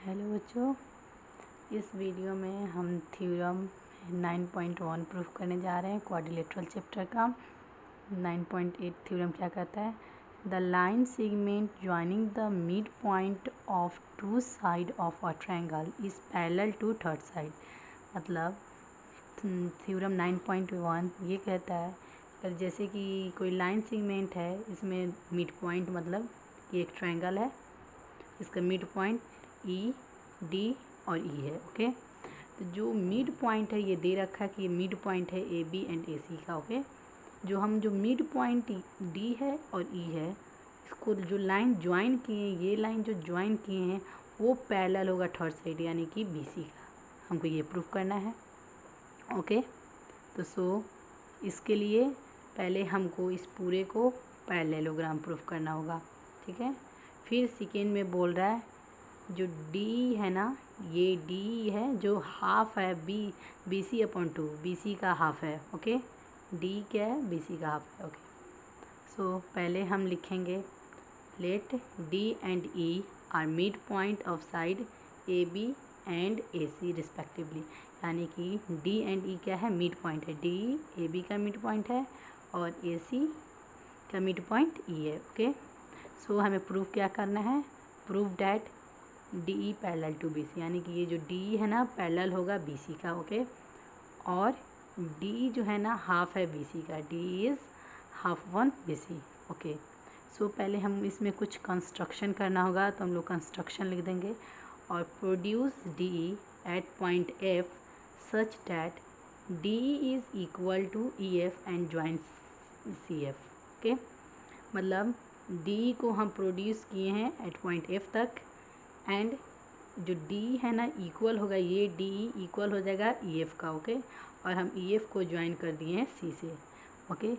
Hello बच्चों, इस video में हम थ्योरम 9.1 प्रूफ करने जा रहे हैं क्वाड्रिलेटरल चैप्टर का। 9.8 थ्योरम क्या कहता है? The line segment joining the mid point of two side of a triangle is parallel to third side. मतलब थ्योरम 9.1 ये कहता है अगर जैसे कि कोई लाइन सेगमेंट है, इसमें मिड पॉइंट मतलब ये एक ट्रायंगल है, इसका मिड पॉइंट ई डी और ई है। ओके, तो जो मिड पॉइंट है ये दे रखा है कि ये मिड पॉइंट है ए बी एंड ए सी का। ओके, जो मिड पॉइंट डी है और ई है, इसको जो लाइन ज्वाइन किए हैं, ये लाइन जो ज्वाइन किए हैं वो पैरेलल होगा थर्ड साइड यानी कि बी सी का। हमको ये प्रूफ करना है। ओके, तो इसके लिए पहले हमको इस पूरे को पैरेललोग्राम प्रूफ करना होगा। ठीक है, फिर सेकेंड में बोल रहा है जो डी है ना, ये डी है जो हाफ है B C upon two, B C का हाफ है। ओके, डी क्या है? बी सी का हाफ है। ओके, सो पहले हम लिखेंगे let D and E are mid point of side A B and A C respectively. यानी कि डी एंड ई क्या है? मिड पॉइंट है। डी ए बी का मिड पॉइंट है और ए सी का मिड पॉइंट ई है। ओके, सो हमें प्रूफ क्या करना है? Proof that D E parallel to B C, यानी कि ये जो डी है ना पैरेलल होगा बी सी का। ओके, और डी जो है ना हाफ है बी सी का, D is half one B C. Okay, so पहले हम इसमें कुछ कंस्ट्रक्शन करना होगा, तो हम लोग कंस्ट्रक्शन लिख देंगे और produce D E at point F such that D is equal to E F and join C F. Okay, मतलब डी को हम प्रोड्यूस किए हैं एट पॉइंट एफ तक एंड जो डी है ना इक्वल होगा, ये डी इक्वल हो जाएगा ई एफ का। ओके, और हम ई एफ को ज्वाइन कर दिए हैं सी से। ओके,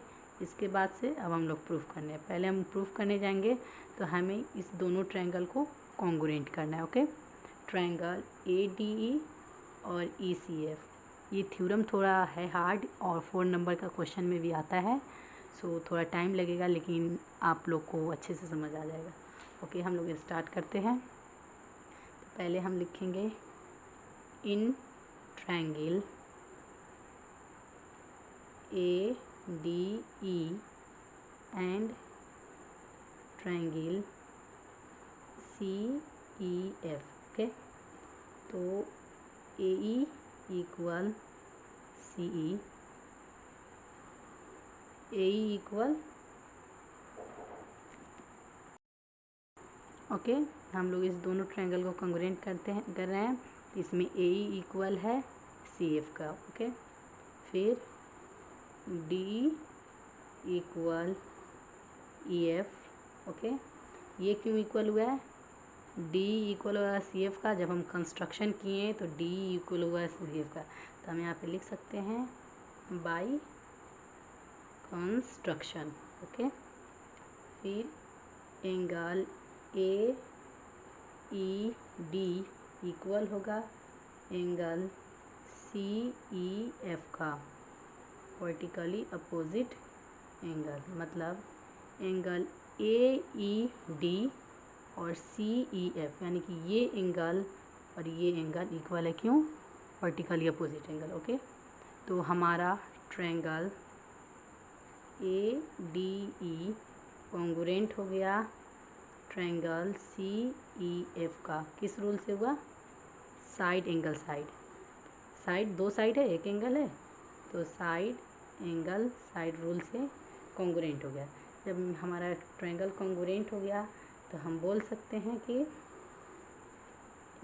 इसके बाद से अब हम लोग प्रूफ करने हैं। पहले हम प्रूफ करने जाएंगे तो हमें इस दोनों ट्रायंगल को कॉन्ग्रुएंट करना है। ओके, ट्रायंगल ए डी ई और ई सी एफ। ये थ्योरम थोड़ा है हार्ड और 4 नंबर का क्वेश्चन में भी आता है, सो थोड़ा टाइम लगेगा लेकिन आप लोग को अच्छे से समझ आ जाएगा। ओके, हम लोग स्टार्ट करते हैं। पहले हम लिखेंगे in triangle A D E and triangle C E F. Okay, तो A E equal C E, A E equal okay, हम लोग इस दोनों ट्रायंगल को कॉन्ग्रुएंट कर रहे हैं। इसमें ए ई इक्वल है सी एफ का। ओके, फिर डी इक्वल ई एफ। ओके, ये क्यों इक्वल हुआ है? डी इक्वल हुआ सी एफ का, जब हम कंस्ट्रक्शन किए तो डी इक्वल हुआ सी एफ का, तो हम यहाँ पे लिख सकते हैं बाई कंस्ट्रक्शन। ओके, फिर angle A E D equal होगा एंगल सी ई एफ का, वर्टिकली अपोजिट एंगल। मतलब एंगल ए ई डी और सी ई एफ यानी कि ये एंगल और ये एंगल इक्वल है। क्यों? Vertically opposite angle. ओके, तो हमारा triangle A D E congruent हो गया ट्रायंगल सी ई एफ का। किस रूल से हुआ? साइड एंगल साइड दो साइड है, एक एंगल है, तो साइड एंगल साइड रूल से कॉन्ग्रुएंट हो गया। जब हमारा ट्रायंगल कॉन्ग्रुएंट हो गया तो हम बोल सकते हैं कि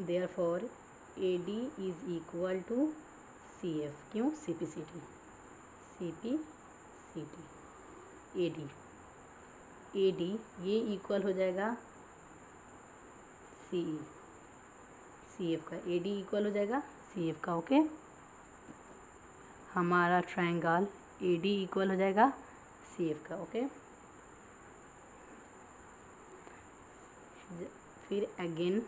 therefore A D is equal to C F. क्यों? C P C T, C P C T. A D ये इक्वल हो जाएगा सी ई सी एफ का, ए डी इक्वल हो जाएगा सी एफ का। ओके, हमारा ट्रायंगल ए डी इक्वल हो जाएगा सी एफ का। ओके, फिर again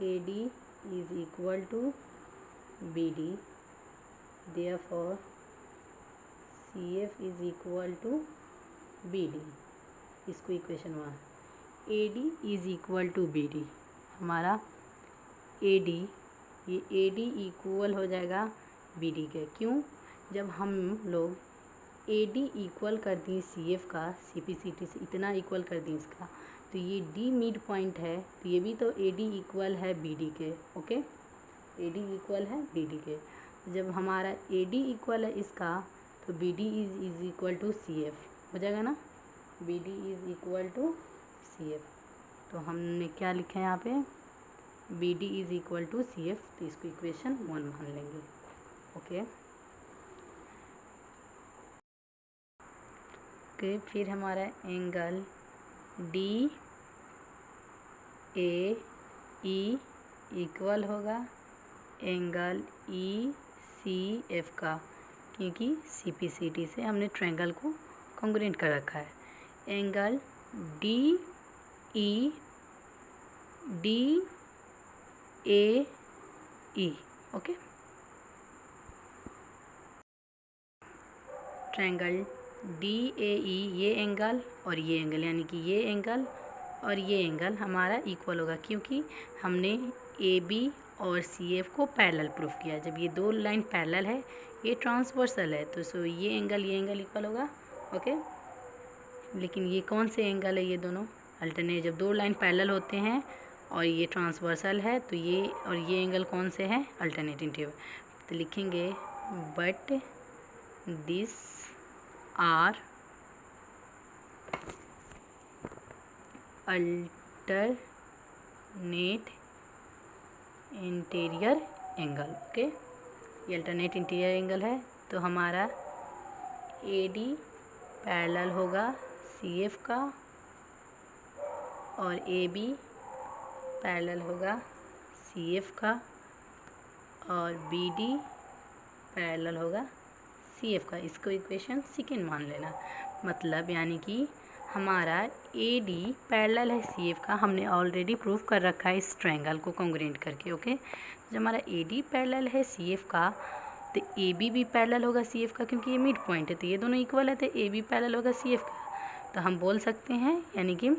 A D is equal to B D, therefore C F is equal to B D, इसको equation 1। A D is equal to B D, हमारा A D, ये ए D equal हो जाएगा B D के। क्यों? जब हम लोग ए डी इक्वल कर दी सी एफ का, सी पी सी टी से इतना इक्वल कर दी इसका, तो ये डी मिड पॉइंट है, तो ये भी तो ए डी इक्वल है बी डी के। ओके, ए डी इक्वल है बी डी के। जब हमारा ए डी इक्वल है इसका, तो B D is equal to C F हो जाएगा ना, B D is equal to C F. तो हमने क्या लिखा है यहाँ पे, B D is equal to C F, तो इसको इक्वेशन 1 मान लेंगे। ओके, फिर हमारा angle D A E equal होगा एंगल ई सी एफ का, क्योंकि सी पी सी टी से हमने ट्रायंगल को कॉन्ग्रुएंट कर रखा है। Angle D E D A E, okay, triangle D A E, ये एंगल और ये एंगल, यानी कि ये एंगल और ये एंगल हमारा इक्वल होगा, क्योंकि हमने ए बी और सी एफ को पैरेलल प्रूफ किया। जब ये दो लाइन पैरेलल है, ये ट्रांसवर्सल है, तो सो ये एंगल इक्वल होगा। ओके, लेकिन ये कौन से एंगल है, ये दोनों अल्टरनेट, जब दो लाइन पैरेलल होते हैं और ये ट्रांसवर्सल है, तो ये और ये एंगल कौन से हैं, अल्टरनेटिव। तो लिखेंगे but this are alternate interior angle. Okay, ये अल्टरनेट इंटीरियर एंगल है, तो हमारा ए डी पैरेलल होगा सी एफ का और ए बी पैरेलल होगा सी एफ का और बी डी पैरेलल होगा सी एफ का। इसको इक्वेशन सेकेंड मान लेना, मतलब यानी कि हमारा ए डी पैरेलल है सी एफ का, हमने ऑलरेडी प्रूफ कर रखा है इस ट्रायंगल को कॉन्ग्रुएंट करके। ओके, जब हमारा ए डी पैरेलल है सी एफ का, तो ए बी भी पैरेलल होगा सी एफ का, क्योंकि ये मिड पॉइंट है, तो ये दोनों इक्वल है, तो ए बी पैरेलल होगा सी एफ का। तो हम बोल सकते हैं यानी कि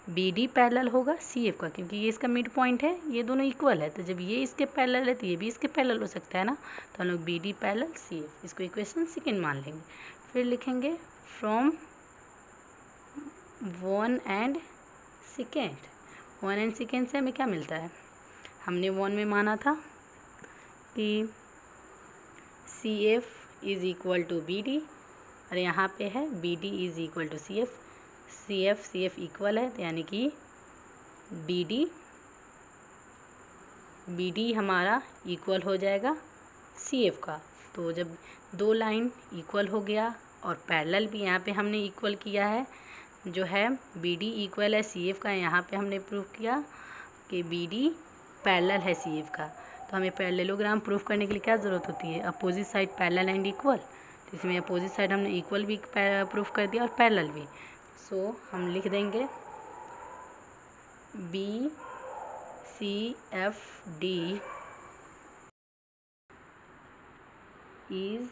बी डी पैरेलल होगा सी एफ का, क्योंकि ये इसका मिड पॉइंट है, ये दोनों इक्वल है, तो जब ये इसके पैरेलल है तो ये भी इसके पैरेलल हो सकता है ना, तो हम लोग B D parallel C F, इसको इक्वेशन सेकेंड मान लेंगे। फिर लिखेंगे from 1 and second, 1 and second से हमें क्या मिलता है, हमने 1 में माना था कि C F is equal to B D, और यहाँ पे है B D is equal to C F equal है, तो यानी कि बी डी हमारा इक्वल हो जाएगा सी एफ का। तो जब दो लाइन इक्वल हो गया और पैरेलल भी यहाँ पे हमने इक्वल किया है, जो है बी डी इक्वल है सी एफ का, यहाँ पे हमने प्रूफ किया कि बी डी पैरेलल है सी एफ का। तो हमें पैरेललोग्राम प्रूफ करने के लिए क्या ज़रूरत होती है, opposite side parallel and equal, तो इसमें अपोजिट साइड हमने इक्वल भी प्रूफ कर दिया और पैरेलल भी। सो हम लिख देंगे B C F D is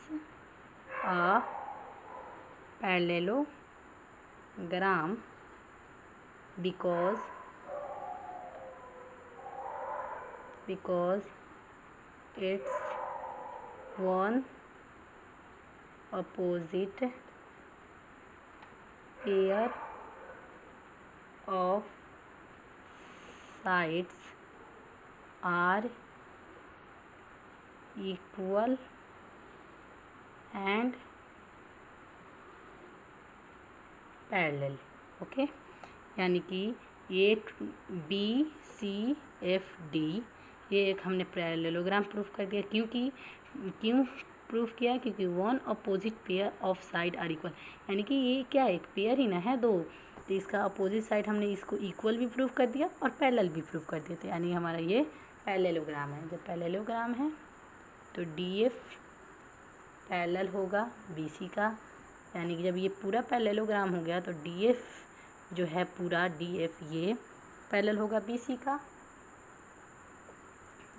a parallelogram because it's one opposite pair of sides are equal and parallel. Okay, यानी कि ये बी सी एफ डी, ये एक हमने पैरेललोग्राम प्रूफ कर दिया, क्यों प्रूफ किया, क्योंकि one opposite pair of side are equal, यानी कि ये क्या एक पेयर ही ना है दो, तो इसका अपोजिट साइड हमने इसको इक्वल भी प्रूफ कर दिया और पैरेलल भी प्रूफ कर दिया, तो यानी हमारा ये पैरेललोग्राम है। जब पैरेललोग्राम है तो डी एफ पैरेलल होगा बी सी का, यानी कि जब ये पूरा पैरेललोग्राम हो गया तो डी एफ जो है पूरा डी एफ ये पैरेलल होगा बी सी का,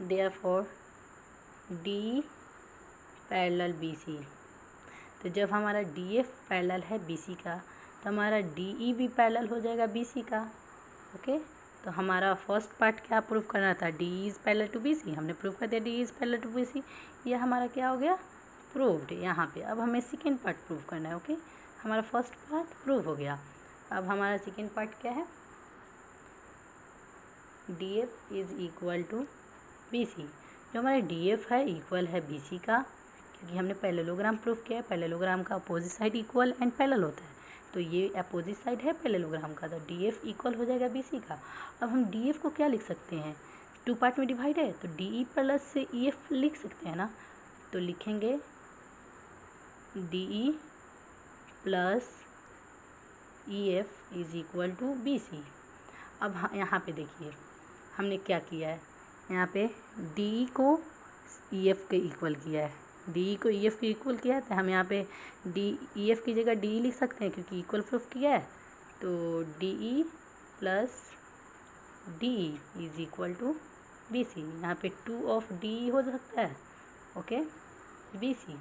therefore D parallel B C. तो जब हमारा डी एफ पैरेलल है बी सी का तो हमारा डी ई भी पैरेलल हो जाएगा बी सी का। ओके, तो हमारा फर्स्ट पार्ट क्या प्रूव करना था, D E is parallel to B C, हमने प्रूव कर दिया D E is parallel to B C, ये हमारा क्या हो गया, प्रूव्ड। यहाँ पे अब हमें सेकेंड पार्ट प्रूव करना है। ओके, हमारा फर्स्ट पार्ट प्रूव हो गया, अब हमारा सेकेंड पार्ट क्या है, D F is equal to B C. जो हमारा डी एफ है इक्वल है बी सी का, क्योंकि हमने पैरेललोग्राम प्रूफ किया है, पैरेललोग्राम का opposite side equal and parallel होता है, तो ये अपोजिट साइड है पैरेललोग्राम का, तो डी एफ इक्वल हो जाएगा बी सी का। अब हम डी एफ को क्या लिख सकते हैं, टू पार्ट में डिवाइड है तो डी ई प्लस से ई एफ लिख सकते हैं ना, तो लिखेंगे D E plus E F is equal to B C. अब यहाँ पे देखिए हमने क्या किया है, यहाँ पे डी को ई एफ के इक्वल किया है, डी को ई एफ के इक्वल किया है, तो हम यहाँ पे डी ई एफ की जगह डी लिख सकते हैं क्योंकि इक्वल प्रूफ किया है, तो D E plus D is equal to B C. यहाँ पे टू ऑफ डी हो सकता है, ओके, बी सी,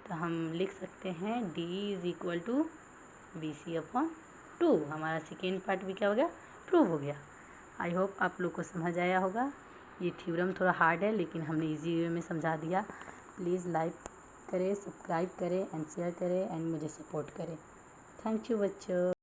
तो हम लिख सकते हैं D is equal to B C upon 2। हमारा सेकेंड पार्ट भी क्या हो गया, प्रूव हो गया। आई होप आप लोग को समझ आया होगा। ये थ्योरम थोड़ा हार्ड है लेकिन हमने इजी वे में समझा दिया। प्लीज़ लाइक करें, सब्सक्राइब करें एंड शेयर करें एंड मुझे सपोर्ट करें। थैंक यू बच्चों।